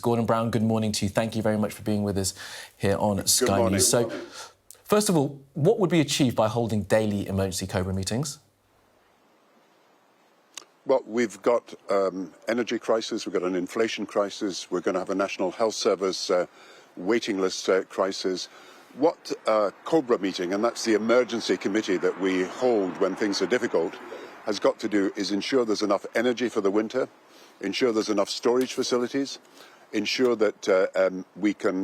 Gordon Brown, good morning to you. Thank you very much for being with us here on Sky News. So, first of all, what would be achieved by holding daily emergency COBRA meetings? Well, we've got energy crisis, we've got an inflation crisis, we're going to have a National Health Service waiting list crisis. What COBRA meeting, and that's the emergency committee that we hold when things are difficult, has got to do is ensure there's enough energy for the winter, ensure there's enough storage facilities, ensure that we can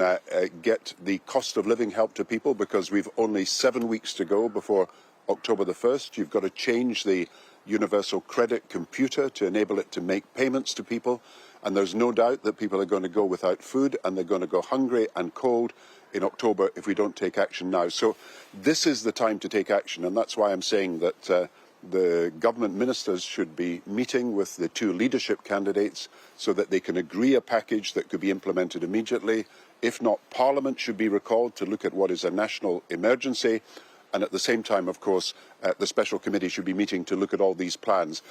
get the cost of living help to people, because we've only 7 weeks to go before October the 1st. You've got to change the universal credit computer to enable it to make payments to people. And there's no doubt that people are going to go without food and they're going to go hungry and cold in October if we don't take action now. So this is the time to take action. And that's why I'm saying that the government ministers should be meeting with the two leadership candidates so that they can agree a package that could be implemented immediately. If not, Parliament should be recalled to look at what is a national emergency. And at the same time, of course, the special committee should be meeting to look at all these plans.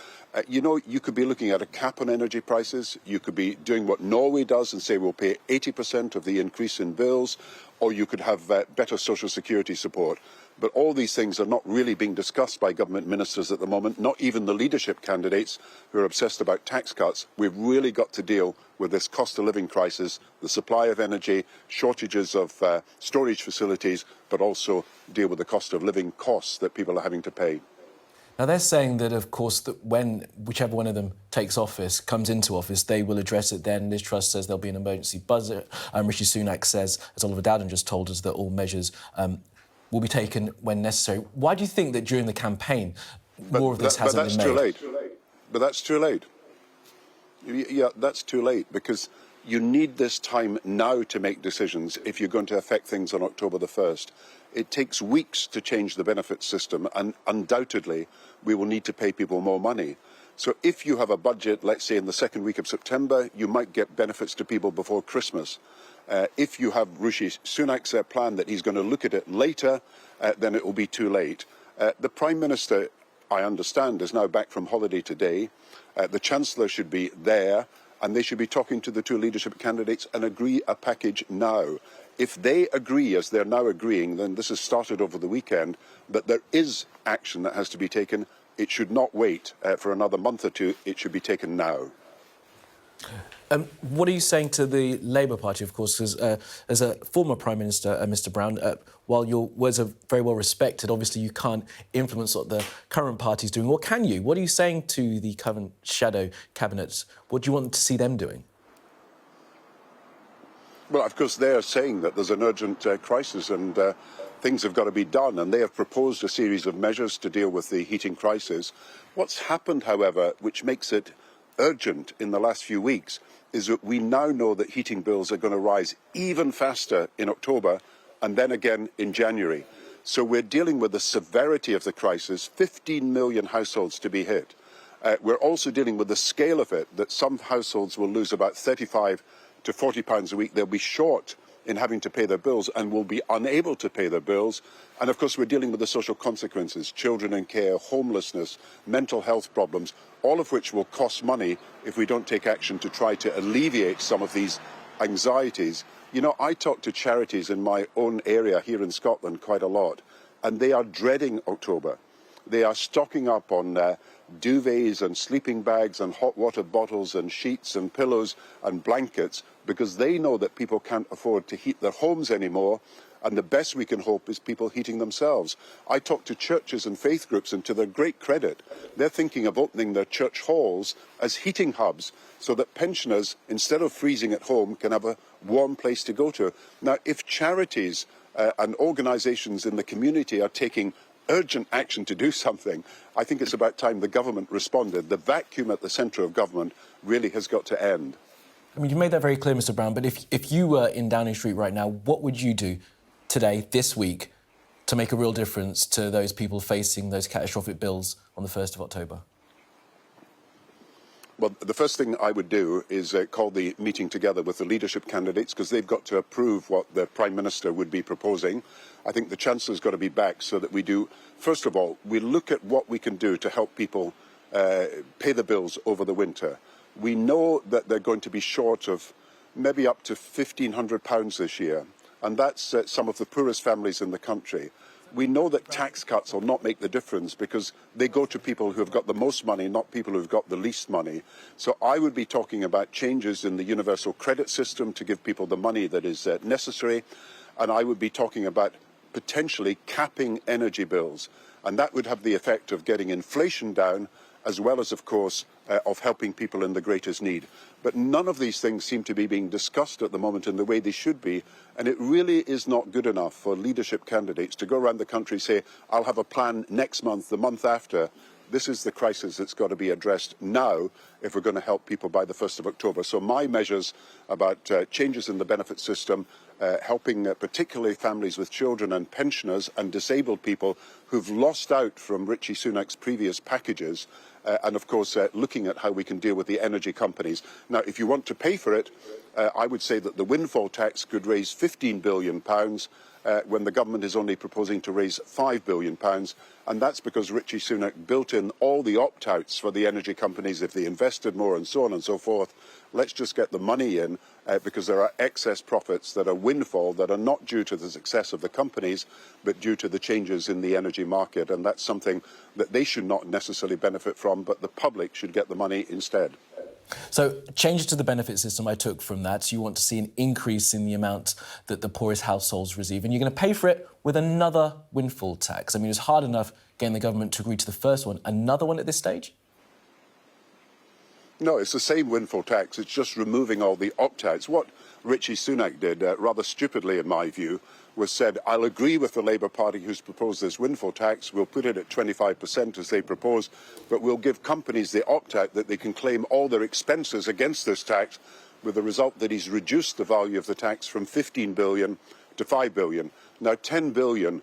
You could be looking at a cap on energy prices. You could be doing what Norway does and say we'll pay 80% of the increase in bills, or you could have better social security support. But all these things are not really being discussed by government ministers at the moment, not even the leadership candidates who are obsessed about tax cuts. We've really got to deal with this cost of living crisis, the supply of energy, shortages of storage facilities, but also deal with the cost of living costs that people are having to pay. Now, they're saying that, of course, that when whichever one of them takes office, comes into office, they will address it then. Liz Truss says there'll be an emergency budget. Rishi Sunak says, as Oliver Dowden just told us, that all measures will be taken when necessary. Why do you think that during the campaign more of this hasn't been made? But that's too late. But that's too late. Yeah, that's too late, because you need this time now to make decisions if you're going to affect things on October the 1st. It takes weeks to change the benefits system, and undoubtedly we will need to pay people more money. So if you have a budget, let's say in the second week of September, you might get benefits to people before Christmas. If you have Rishi Sunak's plan that he's going to look at it later, then it will be too late. The Prime Minister, I understand, is now back from holiday today. The Chancellor should be there, and they should be talking to the two leadership candidates and agree a package now. If they agree, as they're now agreeing, then this has started over the weekend, that there is action that has to be taken. It should not wait for another month or two. It should be taken now. What are you saying to the Labour Party, of course, as a former Prime Minister, Mr Brown, while your words are very well respected, obviously you can't influence what the current party's doing, or can you? What are you saying to the current shadow cabinets? What do you want to see them doing? Well, of course, they are saying that there's an urgent crisis and things have got to be done, and they have proposed a series of measures to deal with the heating crisis. What's happened, however, which makes it urgent in the last few weeks, is that we now know that heating bills are going to rise even faster in October and then again in January. So we're dealing with the severity of the crisis, 15 million households to be hit. We're also dealing with the scale of it, that some households will lose about £35 to £40 a week. They'll be short in having to pay their bills and will be unable to pay their bills. And of course, we're dealing with the social consequences, children in care, homelessness, mental health problems, all of which will cost money if we don't take action to try to alleviate some of these anxieties. You know, I talk to charities in my own area here in Scotland quite a lot, and they are dreading October. They are stocking up on duvets and sleeping bags and hot water bottles and sheets and pillows and blankets, because they know that people can't afford to heat their homes anymore, and the best we can hope is people heating themselves. I talk to churches and faith groups, and to their great credit, they're thinking of opening their church halls as heating hubs so that pensioners, instead of freezing at home, can have a warm place to go to. Now, if charities and organisations in the community are taking urgent action to do something, I think it's about time the government responded. The vacuum at the centre of government really has got to end. I mean, you made that very clear, Mr Brown, but if you were in Downing Street right now, what would you do today, this week, to make a real difference to those people facing those catastrophic bills on the 1st of October? Well, the first thing I would do is call the meeting together with the leadership candidates, because they've got to approve what the Prime Minister would be proposing. I think the Chancellor's got to be back so that we do, first of all, we look at what we can do to help people pay the bills over the winter. We know that they're going to be short of maybe up to £1,500 this year. And that's some of the poorest families in the country. We know that tax cuts will not make the difference because they go to people who have got the most money, not people who've got the least money. So I would be talking about changes in the universal credit system to give people the money that is necessary. And I would be talking about potentially capping energy bills. And that would have the effect of getting inflation down, as well as, of course, of helping people in the greatest need. But none of these things seem to be being discussed at the moment in the way they should be. And it really is not good enough for leadership candidates to go around the country and say, I'll have a plan next month, the month after. This is the crisis that's got to be addressed now if we're going to help people by the 1st of October. So my measures about changes in the benefit system, helping particularly families with children and pensioners and disabled people who've lost out from Richie Sunak's previous packages, and of course looking at how we can deal with the energy companies. Now, if you want to pay for it, I would say that the windfall tax could raise £15 billion when the government is only proposing to raise £5 billion. And that's because Richie Sunak built in all the opt-outs for the energy companies if they invested more and so on and so forth. Let's just get the money in because there are excess profits that are windfall that are not due to the success of the companies, but due to the changes in the energy market. And that's something that they should not necessarily benefit from, but the public should get the money instead. So changes to the benefit system I took from that. You want to see an increase in the amount that the poorest households receive, and you're going to pay for it with another windfall tax. I mean, it's hard enough getting the government to agree to the first one. Another one at this stage? No, it's the same windfall tax. It's just removing all the opt-outs. What Richie Sunak did, rather stupidly in my view, was said, I'll agree with the Labour Party who's proposed this windfall tax, we'll put it at 25% as they propose, but we'll give companies the opt-out that they can claim all their expenses against this tax, with the result that he's reduced the value of the tax from 15 billion to 5 billion. Now 10 billion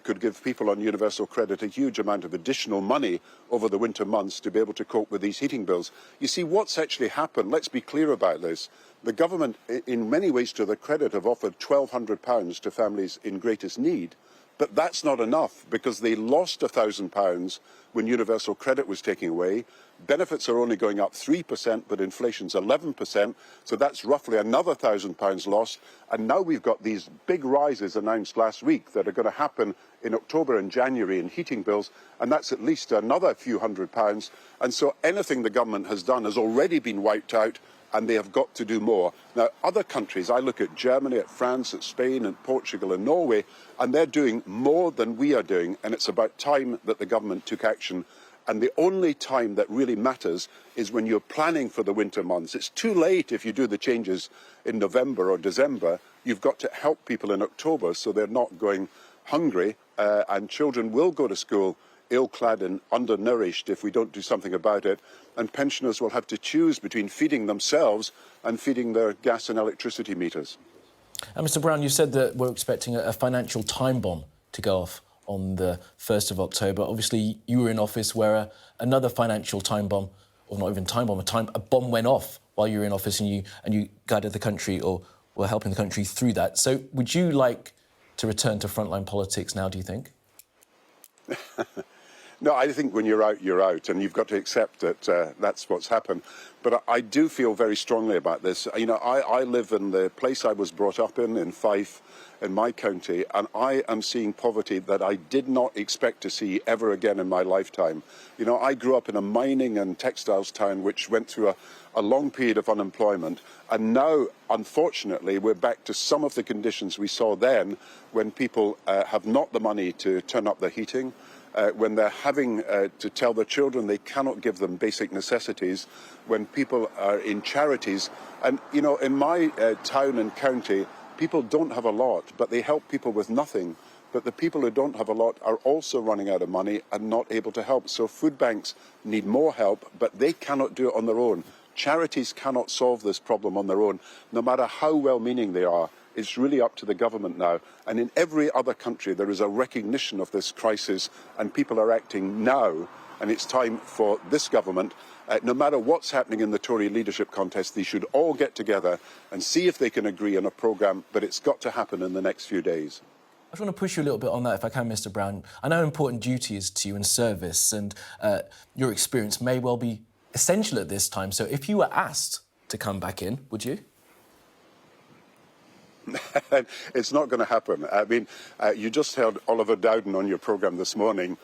could give people on universal credit a huge amount of additional money over the winter months to be able to cope with these heating bills. You see, what's actually happened, let's be clear about this, the government, in many ways to their credit, have offered £1,200 to families in greatest need. But that's not enough because they lost £1,000 when universal credit was taken away. Benefits are only going up 3%, but inflation's 11%. So that's roughly another £1,000 lost. And now we've got these big rises announced last week that are going to happen in October and January in heating bills. And that's at least another few £100s. And so anything the government has done has already been wiped out, and they have got to do more. Now, other countries, I look at Germany, at France, at Spain, and Portugal and Norway, and they're doing more than we are doing, and it's about time that the government took action. And the only time that really matters is when you're planning for the winter months. It's too late if you do the changes in November or December. You've got to help people in October so they're not going hungry, and children will go to school ill-clad and undernourished if we don't do something about it, and pensioners will have to choose between feeding themselves and feeding their gas and electricity meters. And Mr Brown, you said that we're expecting a financial time bomb to go off on the 1st of October. Obviously, you were in office where another financial time bomb, or not even time bomb, a bomb went off while you were in office, and you guided the country, or were helping the country through that. So would you like to return to frontline politics now, do you think? No, I think when you're out, and you've got to accept that that's what's happened. But I do feel very strongly about this. You know, I live in the place I was brought up in Fife, in my county, and I am seeing poverty that I did not expect to see ever again in my lifetime. You know, I grew up in a mining and textiles town which went through a long period of unemployment, and now, unfortunately, we're back to some of the conditions we saw then when people have not the money to turn up their heating, when they're having to tell their children they cannot give them basic necessities, when people are in charities. And, you know, in my town and county, people don't have a lot, but they help people with nothing. But the people who don't have a lot are also running out of money and not able to help. So food banks need more help, but they cannot do it on their own. Charities cannot solve this problem on their own, no matter how well-meaning they are. It's really up to the government now. And in every other country, there is a recognition of this crisis, and people are acting now. And it's time for this government, no matter what's happening in the Tory leadership contest, they should all get together and see if they can agree on a programme, but it's got to happen in the next few days. I just want to push you a little bit on that, if I can, Mr Brown. I know how important duty is to you in service, and your experience may well be essential at this time. So if you were asked to come back in, would you? It's not going to happen. I mean, you just heard Oliver Dowden on your programme this morning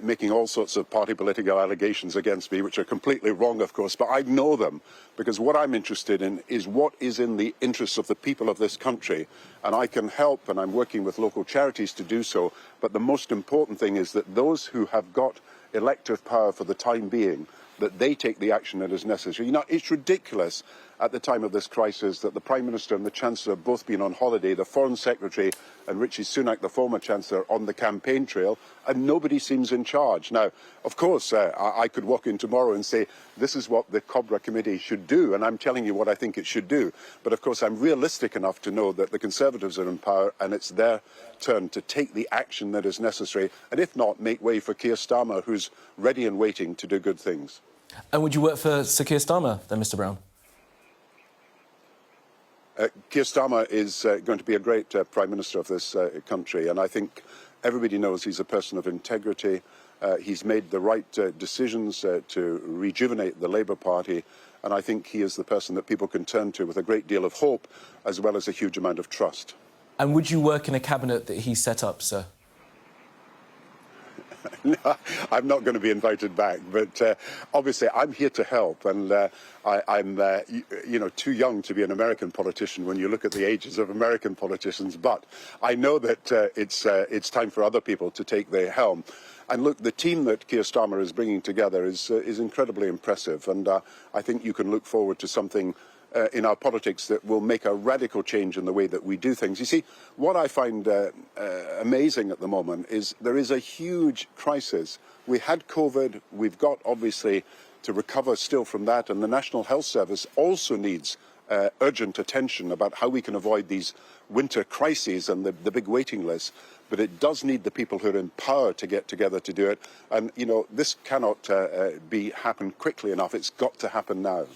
making all sorts of party political allegations against me, which are completely wrong, of course, but I know them because what I'm interested in is what is in the interests of the people of this country, and I can help, and I'm working with local charities to do so, but the most important thing is that those who have got elective power for the time being, that they take the action that is necessary. You know, it's ridiculous at the time of this crisis that the Prime Minister and the Chancellor have both been on holiday, the Foreign Secretary and Richie Sunak, the former Chancellor, on the campaign trail, and nobody seems in charge. Now, of course, I could walk in tomorrow and say, this is what the COBRA committee should do, and I'm telling you what I think it should do. But of course, I'm realistic enough to know that the Conservatives are in power and it's their turn to take the action that is necessary, and if not, make way for Keir Starmer, who's ready and waiting to do good things. And would you work for Sir Keir Starmer, then, Mr Brown? Keir Starmer is going to be a great Prime Minister of this country, and I think everybody knows he's a person of integrity. He's made the right decisions to rejuvenate the Labour Party, and I think he is the person that people can turn to with a great deal of hope, as well as a huge amount of trust. And would you work in a cabinet that he set up, sir? No, I'm not going to be invited back, but obviously I'm here to help, and I'm too young to be an American politician when you look at the ages of American politicians, but I know that it's time for other people to take the helm. And look, the team that Keir Starmer is bringing together is incredibly impressive, and I think you can look forward to something in our politics that will make a radical change in the way that we do things. You see, what I find amazing at the moment is there is a huge crisis. We had COVID, we've got obviously to recover still from that, and the National Health Service also needs urgent attention about how we can avoid these winter crises and the big waiting lists. But it does need the people who are in power to get together to do it. And, you know, this cannot happen quickly enough. It's got to happen now.